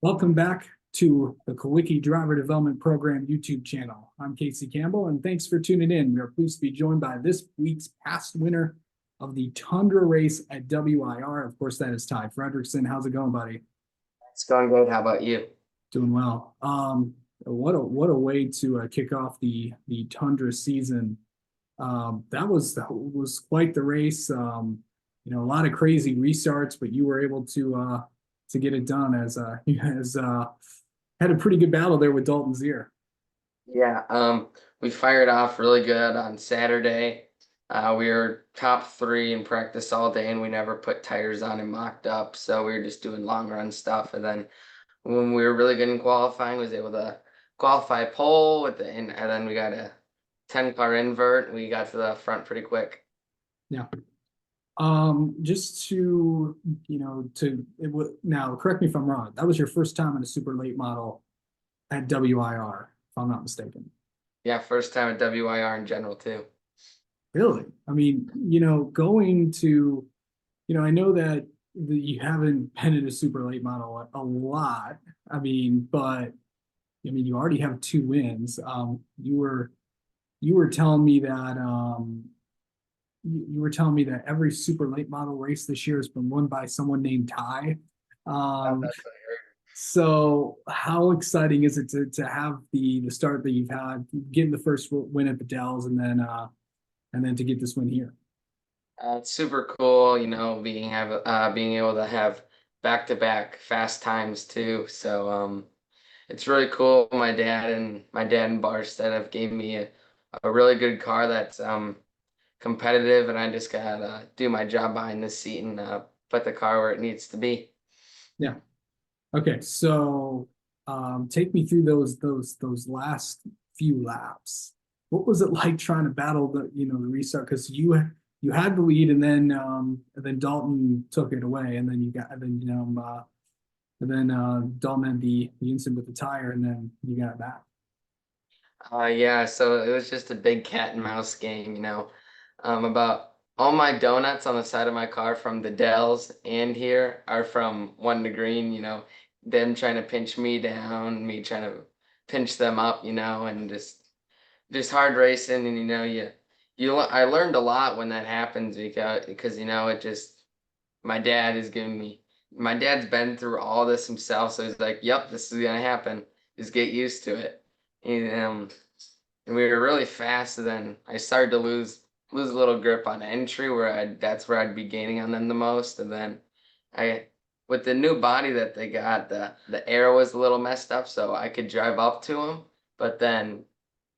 Welcome back to the Kawicki Driver Development Program YouTube channel. I'm Casey Campbell, and thanks for tuning in. We are pleased to be joined by this week's past winner of the Tundra race at WIR. Of course, that is Ty Fredrickson. How's it going, buddy? It's going good. How about you? Doing well. What a way to kick off the Tundra season. That was quite the race. A lot of crazy restarts, but you were able to get it done as had a pretty good battle there with Dalton's ear. Yeah, we fired off really good on Saturday. We were top three in practice all day, and we never put tires on and mocked up. So we were just doing long run stuff. And then when we were really good in qualifying, was able to qualify pole with and then we got a 10-car invert. We got to the front pretty quick. Yeah. Just now correct me if I'm wrong. That was your first time in a super late model at WIR, if I'm not mistaken. Yeah, first time at WIR in general too. Really? I mean, going to, I know that you haven't been in a super late model a lot. I mean, but you already have 2 wins. You were telling me that you were telling me that every super late model race this year has been won by someone named Ty. That's what I heard. So how exciting is it to have the start that you've had, getting the first win at the Dells, and then to get this win here? It's super cool, being able to have back-to-back fast times too. So it's really cool. My dad and Barstead have gave me a really good car that's competitive, and I just gotta do my job behind the seat and put the car where it needs to be. Yeah. Okay. So take me through those last few laps. What was it like trying to battle the restart? Because you had the lead, and then Dalton took it away, and then Dalton had the incident with the tire, and then you got it back. Yeah, so it was just a big cat and mouse game, about all my donuts on the side of my car from the Dells and here are from 1 to green, them trying to pinch me down, me trying to pinch them up, and just hard racing. And I learned a lot when that happens because it just my dad's been through all this himself, so he's like, yep, this is gonna happen, just get used to it. And we were really fast, and then I started to lose a little grip on entry, that's where I'd be gaining on them the most. And then with the new body that they got, the air was a little messed up, so I could drive up to them, but then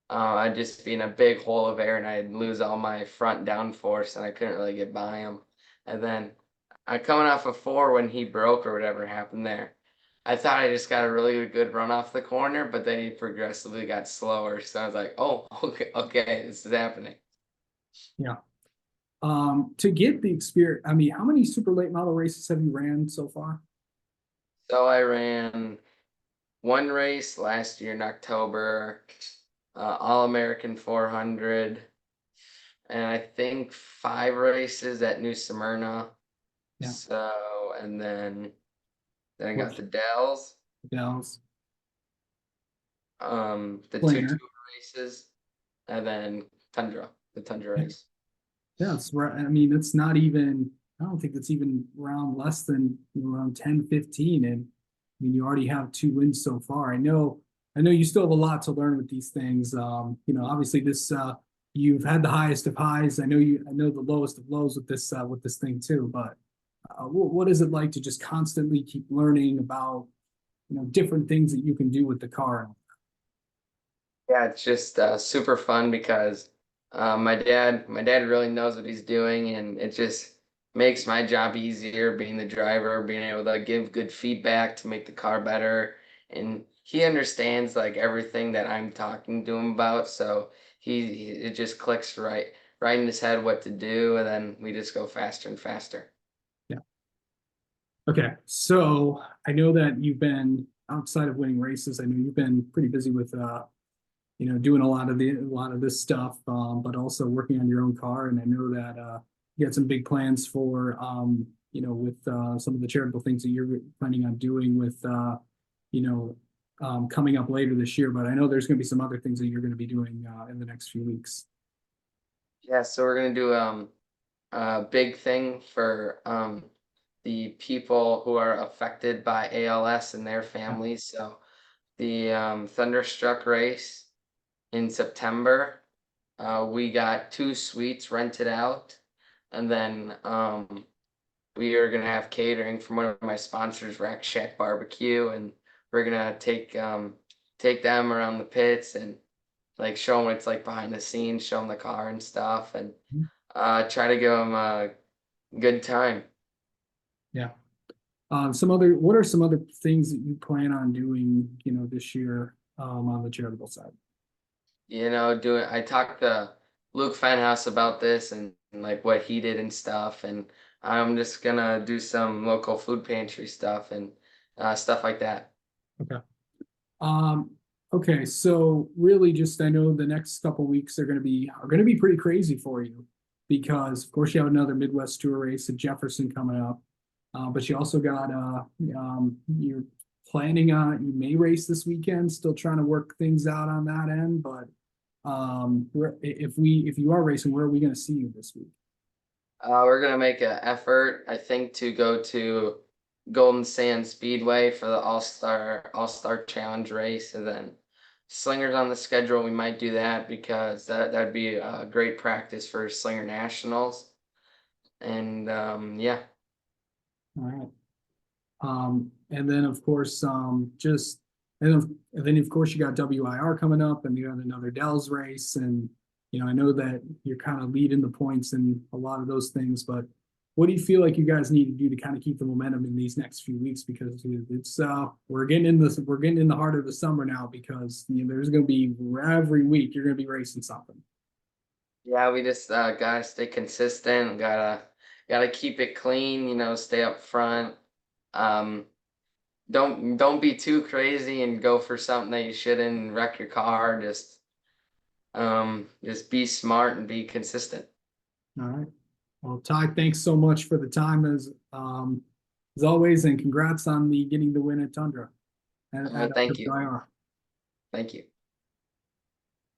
I'd just be in a big hole of air, and I'd lose all my front downforce, and I couldn't really get by him. And then coming off of 4 when he broke or whatever happened there, I thought I just got a really good run off the corner, but then he progressively got slower. So I was like, oh, okay, this is happening. Yeah. To get the experience, I mean, how many super late model races have you ran so far? So I ran 1 race last year in October, All-American 400, and I think 5 races at New Smyrna. Yeah. So, and then I got the Dells. Dells. The two races, and then the Tundra race. Yeah, it's right. I mean, it's not even, I don't think it's even around less than around 10, 15. And I mean, you already have 2 wins so far. I know you still have a lot to learn with these things. Obviously you've had the highest of highs. I know the lowest of lows with this thing too, but what is it like to just constantly keep learning about, different things that you can do with the car? Yeah, it's just super fun because my dad really knows what he's doing, and it just makes my job easier being the driver, being able to give good feedback to make the car better. And he understands like everything that I'm talking to him about, so it just clicks right in his head what to do, and then we just go faster and faster. Yeah. Okay, so I know that you've been outside of winning races. I know you've been pretty busy with doing a lot of this stuff, but also working on your own car. And I know that you got some big plans for with some of the charitable things that you're planning on doing with coming up later this year, but I know there's going to be some other things that you're going to be doing in the next few weeks. Yeah, so we're gonna do a big thing for the people who are affected by ALS and their families. So the Thunderstruck race in September, we got 2 suites rented out, and then we are gonna have catering from one of my sponsors, Rack Shack Barbecue, and we're gonna take them around the pits and like show them what it's like behind the scenes, show them the car and stuff, and try to give them a good time. Yeah. What are some other things that you plan on doing, this year, on the charitable side? I talked to Luke Fenhouse about this and like what he did and stuff, and I'm just gonna do some local food pantry stuff and stuff like that. Okay. Um, okay, so really just I know the next couple weeks are gonna be pretty crazy for you because of course you have another Midwest Tour race at Jefferson coming up. But you also got you're planning on you may race this weekend, still trying to work things out on that end, but if you are racing, where are we gonna see you this week? We're gonna make an effort, I think, to go to Golden Sand Speedway for the All Star Challenge race, and then Slingers on the schedule. We might do that because that'd be a great practice for Slinger Nationals, and yeah. All right. And then of course, and then of course you got WIR coming up, and you got another Dells race, and I know that you're kind of leading the points in a lot of those things, but what do you feel like you guys need to do to kind of keep the momentum in these next few weeks? Because it's we're getting in the heart of the summer now, because there's going to be every week you're going to be racing something. Yeah, we just gotta stay consistent. Gotta keep it clean. Stay up front. Um, don't be too crazy and go for something that you shouldn't and wreck your car. Just be smart and be consistent. All right. Well, Ty, thanks so much for the time as always, and congrats on the getting the win at Tundra. Thank you. WIR. Thank you.